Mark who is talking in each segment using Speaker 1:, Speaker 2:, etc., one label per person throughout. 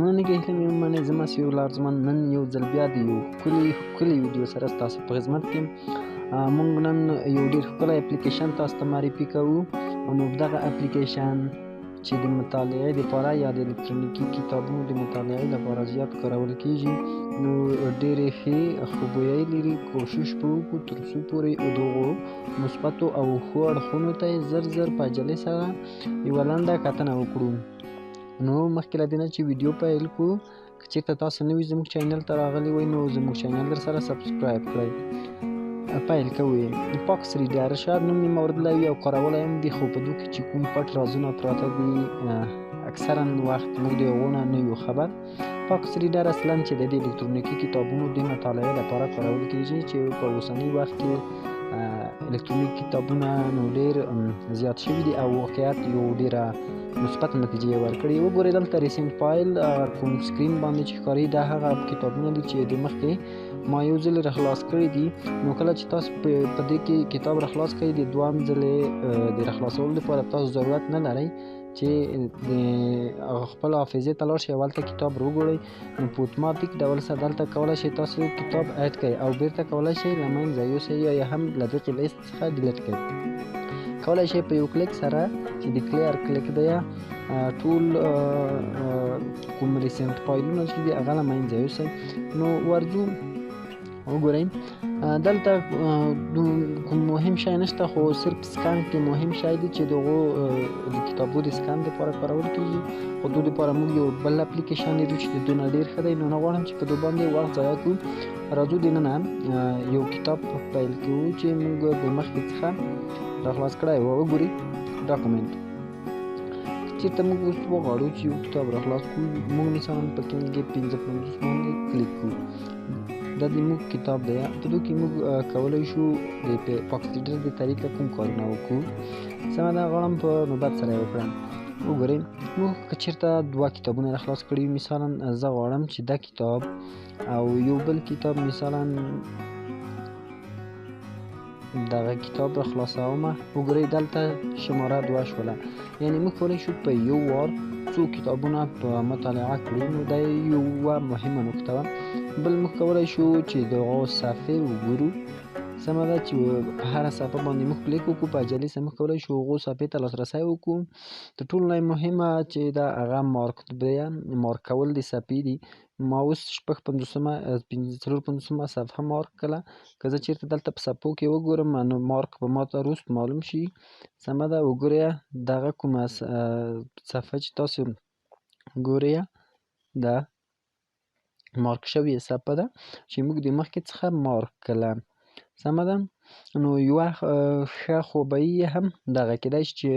Speaker 1: مننه کې هیله مې ومنئ. زه مسیح الله ارزمن نن یو ځل بیا د یو ښکلي ویډیو سره ستاسو په خدمت کې یم. موږ نن یو ډېر ښکلی اپلیکیشن تاسو ته معرفي کوو. نو دغه اپلیکیشن چې د مطالعې دپاره یا د الکترونیکي کتابونو د مطالعې لپاره زیات کارول کېږي، نو ډېرې ښې خوبیایي لري. کوشش به وکړو تر څو پورې دغو مثبتو او ښو اړخونو ته یې زر په عجلې سره یوه لنډه کتنه وکړو. نو مخکې له دې نه چې ویډیو پیل کړو، که چېرته تاسو نوي زموږ چینل ته راغلي وئ نو زموږ چینل درسره سبسکرایب کړئ. پیل کوو یې. پاکس ریډر شاید نوم یې موردلی وي او کارولی هم دي، خو په دو کې چې کوم پټ رازونه پراته دي اکثرا وخت موږ د هغو نه یو خبر. پاکس ریډر اصلا چې د الکترونیکي کتابونو د مطالعې لپاره کارول کېږي، چې په اوسني وخت کې الکترونیکي کتابونه نو ډېر زیات شوي دي او واقعیت یو ډېره مثبت نتیجې یې ورکړي. وګورئ دلته ریسنټ فایل کوم سکرین باندې چې ښکاري دا هغه کتابونه دي چې د مخکې ما یو ځل راخلاص کړي دي. نو کله چې تاسو په دې کې کتاب راخلاص کړئ، د دویم ځلې د راخلاصولو لپاره تاسو ضرورت نه لرئ چې د خپل حافظې ته لاړ شئ او هلته کتاب وګورئ. نو په اتوماتیک ډول سره دلته کولی شئ تاسو کتاب اډ کړئ او بیرته کولی شئ له منځه یوسئ یا هم له دغې لیست څخه ډیلیټ کړئ. کولی شئ په یو کلیک سره چې د کلیر کلیک دی ټول کوم ریسنټ فایلونه چې دي هغه له منځه یوسئ. نو ورځو وګورئ دلته کوم مهم شی نشته، خو صرف سکن کې مهم شی دی چې دغو د کتابو د سکن دپاره کارول کېږي. خو دو دپاره موږ یو بل اپلیکیشن لرو چې د دونه ډېر ښه دی. نو نه غواړم چې په دو باندې وخت ضایع کړو. راځو دننه یو کتاب پیل کوو چې موږ د مخکې څخه راخلاص کړی و. وګورئ ډاکومنټ. چېرته موږ اوس وغواړو چې یو کتاب راخلاص کړو، موږ مثلا په کې 55 باندې کلیک کړو. دا د موږ کتاب دی. په دو کې موږ کولی شو د پاکس ریډر د طریقه کوم کارونه وکړو. سمه ده، غواړم په نوبت سره یې وکړم. وګورئ موږ که چېرته 2 کتابونه راخلاص کړي وي، مثلا زه غواړم چې دا کتاب او یو بل کتاب مثلا دغه کتاب راخلاصومه. وګورئ دلته شماره 2 شوله، یعنې موږ کولی شو په یو وار څو کتابونه په مطالعه کړو. نو دا یوه مهمه نکته وه. بل موږ کولی شو چې دغه صفحې وګورو. سمه ده چې په هره صفحه باندې موږ کلیک وکړو، په عجلې سره موږ کولی شو هغو صفحې ته لاسرسی وکړو. تر ټولو نه مهمه چې دا هغه مارک کول د صفحې دي. ما اوس 54 صفحه مارک کړله. که زه چېرته دلته په صفحو کې وګورم نو مارک به ماته وروست معلوم شي. سمه ده، وګورئ دغه کومه صفحه چې تاسو ګورئ دا مارک شوې صفحه ده چې موږ د مخکې څخه مارک کړله. سمه ده. نو یوه ښه خوبایي هم دغه کیدای شي چې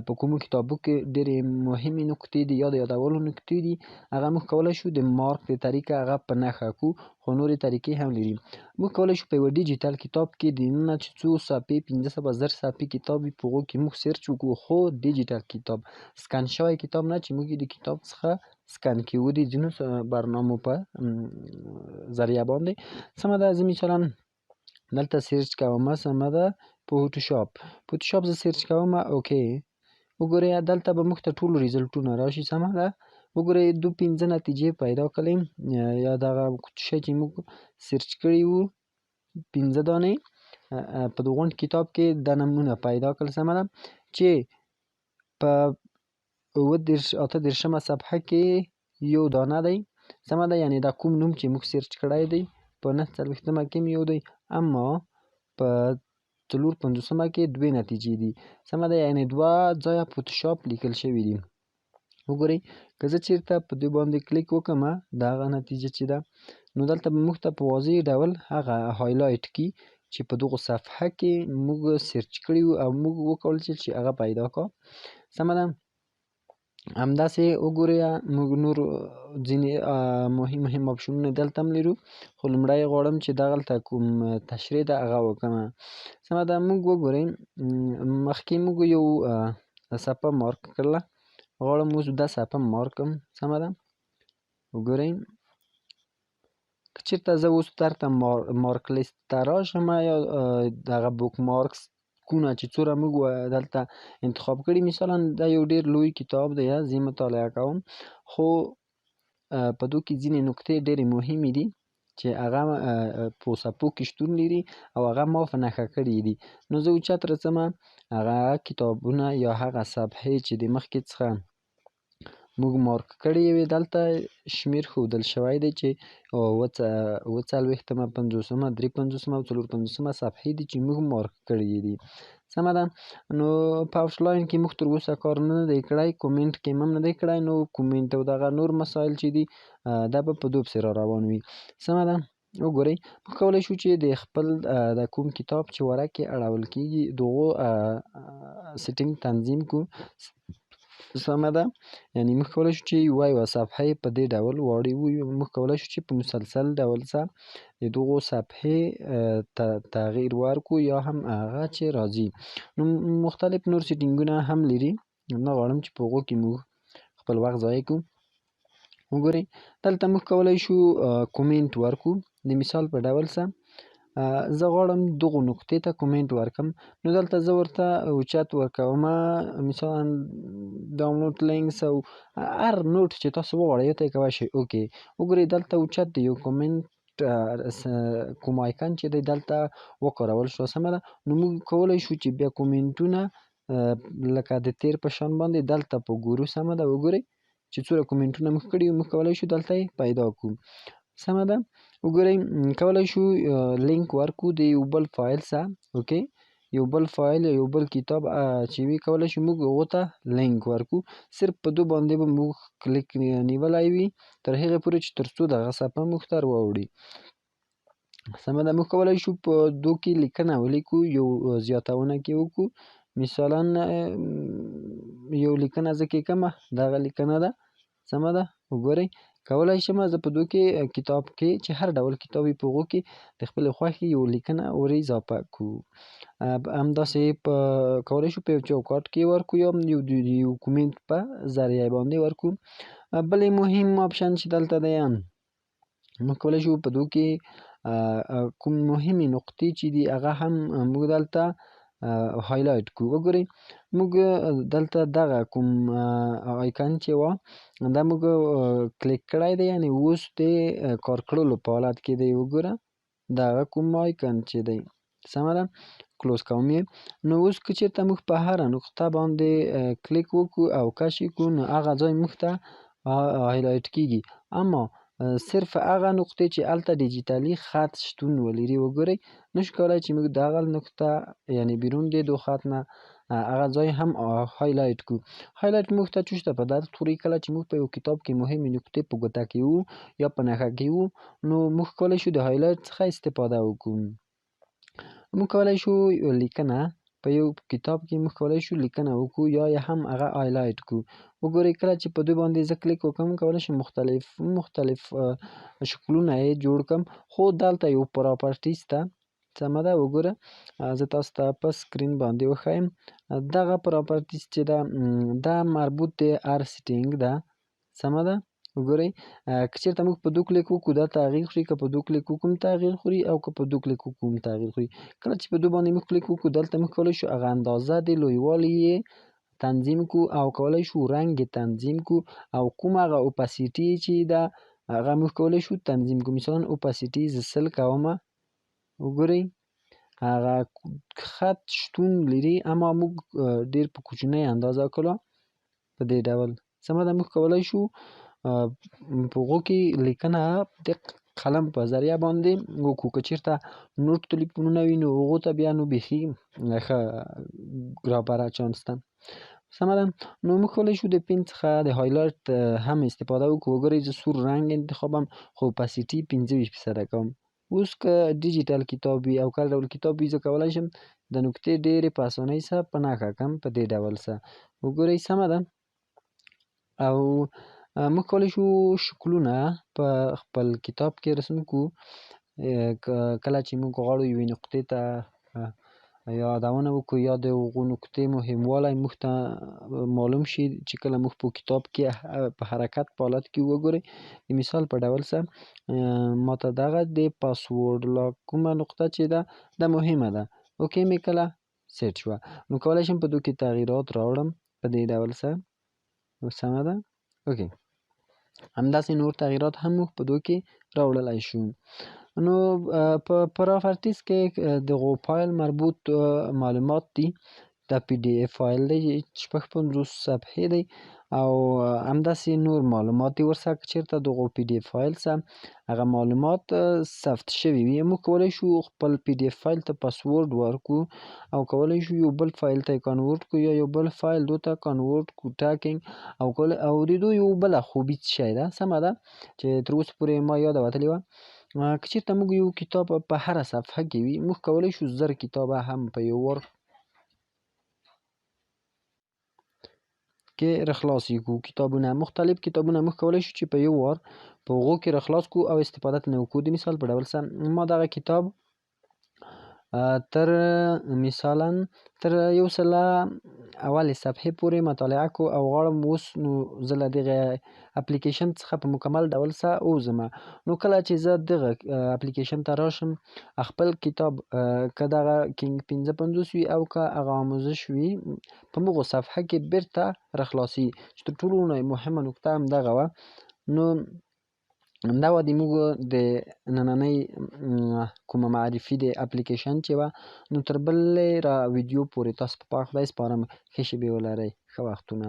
Speaker 1: په کومو کتابو کې ډېرې مهمې نکتې دي یا د یادولو نکتې دي، هغه موږ کولی شو د مارک د طریقه هغه په نښه کړو. خو نورې طریقې هم لري. موږ کولی شو په یوه ډیجیټل کتاب کې دننه چې څو صفحې 500 صفحې کتاب وي په هغو کې موږ سرچ وکړو. خو ډیجیټل کتاب، سکن شوی کتاب نه چې موږ یې د کتاب څخه سکن کړو د ځینو برنامو په ذریعه باندې. سمه ده، زه مثلا دلته سرچ کوم. سمه ده، فوتوشاپ زه سرچ کوم. اوکې وګورئ دلته به موږ ته ټول ریزلټونه راشي. سمه ده، وګورئ 5 نتیجې پیدا کړلې یا دغه شی چې موږ سرچ کړي وو 5 دانې په دغه کتاب کې دا نمونه پیدا کړل. سمه ده چې په 38 صفحه کې یو دانه دی. سمه ده، یعنې دا کوم نوم چې موږ سرچ کړی دی په 49 کې یو دی، اما په 54 کې 2 نتیجې دي. سمه ده، یعنې 2 ځایه فوتوشاپ لیکل شوي دي. وګورئ که زه چېرته په دې باندې کلیک وکړم د هغه نتیجه چې ده، نو دلته به موږ ته په واضح ډول هغه هایلایټ کړي چې په دغه صفحه کې موږ سرچ کړي وو او موږ وکولی چې هغه پیدا کړو. سمه ده، همداسې وګورئ موږ نور ځینې مهم اپشنونه دلته هم لرو، خو لومړی غواړم چې دغلته کوم تشریح ده هغه وکړم. سمه ده، موږ وګورئ مخکې موږ یو صفحه مارک کړله، غواړم اوس دا صفحه مارک کړم. سمه ده، وګورئ که چېرته زه اوس درته مارک لیست ته راشم یا دغه بوک مارکس کونه چې څومره موږ دلته انتخاب کړي. مثلا دا یو ډېر لوی کتاب دی، زه مطالعه کوم، خو په دوی کې ځینې نکتې ډېرې مهمې دي چې هغه په صفحو کې شتون لري او هغه ما په نښه کړي دي. نو زه اوچت راځمه، هغه کتابونه یا هغه صفحې چې د مخکې څخه موږ مارک کړي وي دلته شمېر ښودل شوی دی چې 40مه، 50مه، 53مه او 54مه صفحې دي چې موږ مارک کړي دي. سمه ده. نو په آوټلاین کې موږ تر اوسه کار نه دی کړی، کومنټ کې هم نه دی کړی. نو کومنټ او دغه نور مسایل چې دي دا به په دوی پسې را روان وي. سمه ده. وګورئ، موږ کولی شو چې د خپل د کوم کتاب چې ورقې اړول کېږي د هغو سیټینګ تنظیم کړو. سمه ده. یعنې موږ کولی شو چې یوه صفحه یې په دې ډول واړوو. موږ کولی شو چې په مسلسل ډول سره د دغو صفحې تغییر ورکړو یا هم هغه چې راځي. نو مختلف نور سیټینګونه هم لري، نه غواړم چې په هغو کې موږ خپل وخت ضایع کړو. وګورئ، دلته موږ کولی شو کومنټ ورکړو. د مثال په ډول سره زه غواړم دغو نقطې ته کومنټ ورکړم. نو دلته زه ورته اوچت ورکومه، مثلا ډاونلوډ لینکس او هر نوټ چې تاسو وغواړئ یو ته یې کولی شئ. اوکې، وګورئ دلته اوچت د یو کومنټ کوم آیکن چې دی دلته وکارول شو. سمه ده. نو موږ کولی شو چې بیا کومنټونه لکه د تیر په شان باندې دلته په ګورو. سمه ده. وګورئ چې څومره کومنټونه موږ کړي موږ کولی شو دلته یې پیدا کړو. سمه ده. وګورئ کولی شو لینک ورکړو د یو بل فایل سره. اوکې، یو بل فایل یا یو بل کتاب چې وي کولی شو موږ هغو ته لینک ورکړو. صرف په دو باندې به موږ کلیک نیولی وي تر هغې پورې چې تر څو دغه صفحه موږ ته راوړي. سمه ده. موږ کولی شو په دو کې لیکنه ولیکو، یو زیاتونه کې وکړو. مثلا یو لیکنه زه کې کومه دغه لیکنه ده. سمه ده. وګورئ کولی شم زه په دو کې کتاب کې چې هر ډول کتاب وي په هغو کې د خپلې خوښې یو لیکنه ور اضافه کړو. همداسې کولی شو په یو چوکاټ کې ورکړو یا یو کومنټ په ذریعه باندې ورکړو. بل مهم آپشن چې دلته دی موږ کولی شو په دو کې کوم مهمې نقطې چې دي هغه هم موږ دلته هایلایټ کړو. وګورئ موږ دلته دغه کوم آیکن چې وه دا موږ کلیک کړی دی، یعنې اوس د کار کړلو په حالت کې دی. وګوره دغه کوم آیکن چې دی. سمه ده. کلوز کوم یې. نو اوس که چېرته موږ په هره نقطه باندې کلیک وکړو او کش یې کړو نو هغه ځای موږ ته هایلایټ کېږي، اما صرف هغه نقطې چې هلته ډیجیټلي خط شتون ولري. وګورئ نشو کولی چې موږ دغه نقطه یعنې بیرون د دو خط نه هغه ځای هم هایلایټ کړو. هایلایټ موږ ته څه شته په درد خوري کله چې موږ په یو کتاب کې مهمې نقطې په ګوته کې وو یا په نښه کې وو نو موږ کولی شو د هایلایټ څخه استفاده وکړو. موږ کولی شو لیکنه په یو کتاب کې موږ کولی شو لیکنه وکړو یا یې هم هغه هایلایټ کړو. وګورئ کله چې په دوی باندې زه کلیک وکړم کولی شم مختلف شکلونه یې جوړ کړم، خو دلته یو پراپرټیز ته. سمه ده. وګوره زه تاسو ته په سکرین باندې وښیم دغه پراپرټیز چې ده دا مربوط د هر سیټینګ ده. سمه ده. وګورئ که چېرته موږ په دو کلیک وکړو دا تغییر خوري، که په دو کلیک وکړو تغییر خوري او که په دو کلیک وکړو تغییر خوري. کله چې په دو باندې موږ کلیک وکړو دلته موږ کولی شو هغه اندازه د لویوالي یې تنظیم کړو او کولی شو رنګ یې تنظیم کړو او کوم هغه اوپاسیټي چې ده هغه موږ کولی شو تنظیم کړو. مثلا اوپاسیټي زه 100 کومه. وګورئ هغه خط شتون لري اما موږ ډېر په کوچنۍ اندازه کړو په دې ډول. سمه ده. موږ کولی شو په هغو کې لیکنه د قلم په ذریعه باندې وکړو. که چېرته نوټ تلیفونونه وي نو هغو ته بیا نو بیخي ښه ګرابره چانس ده. سمه ده. نو موږ کولی شو د پین څخه د هایلایټ هم استفاده وکړو. وګورئ زه سور رنګ انتخابم خو اوپاسیټي 25% کوم. اوس که ډیجیټل کتاب وي او کله ډول کتاب وي زه کولی شم د نقطې ډېرې په اسانۍ سره په نښه کړم په دې ډول سره. وګورئ سمه ده. او موږ کولی شو شکلونه په خپل کتاب کې رسم کړو. کله چې موږ غواړو یوې نقطې ته یادونه وکړو یا د هغو نقطې مهموالی موږ ته معلوم شي چې کله موږ په کتاب کې په حرکت په حالت کې وګورئ. د مثال په ډول سره ماته دغه د پاسورډ لا کومه نقطه چې ده دا مهمه ده. اوکې مې کله سیټ شوه نو کولی شم په دو کې تغییرات راوړم په دې ډول سره. سمه ده. اوکې همداسې نور تغییرات هم موږ په دوی کې راوړلی شو. نو په پراپرتیز کې دغو فایل مربوط معلومات دي. دا پی ډي اف فایل دی چې 55 صفحې دی او همداسې نور معلومات دي ورسره که چېرته دغو پی ډي اف فایل سره هغه معلومات ثبت شوي وي. موږ کولی شو خپل پی ډي اف فایل ته پاسورډ ورکړو او کولی شو یو بل فایل ته یې کنورټ کړو یا یو بل فایل دو ته کنورټ کړو ټاکنګ او د دوی یو بله خوبي څه شی ده، سمه ده چې تر اوسه پورې ما یاده وتلې وه. که چېرته موږ یو کتاب په هره صفحه کې وي، موږ کولی شو 1000 کتابه هم په یو وار کې راخلاص کړو. کتابونه مختلف کتابونه موږ کولی شو چې په یو وار په هغو کې راخلاص کړو او استفاده ترې وکړو. د مثال په ډول سره ما دغه کتاب تر مثالا تر 101 صفحې پورې مطالعه کړو او غواړم اوس نو زه له دغه اپلیکیشن څخه په مکمل ډول سره ووځم. نو کله چې زه دغه اپلیکیشن ته راشم، خپل کتاب که دغه 55 وي او که هغه آموزش وي په مغو صفحه کې بیرته راخلاصي، چې تر ټولو مهمه نکته هم دغه وه. نو دا وه د موږ د نننۍ کومه معرفي د اپلیکیشن چې وه. نو تر بلې را ویډیو پورې تاسو په پاک خدای سپارم. ښې شېبې ولرئ، ښه وختونه.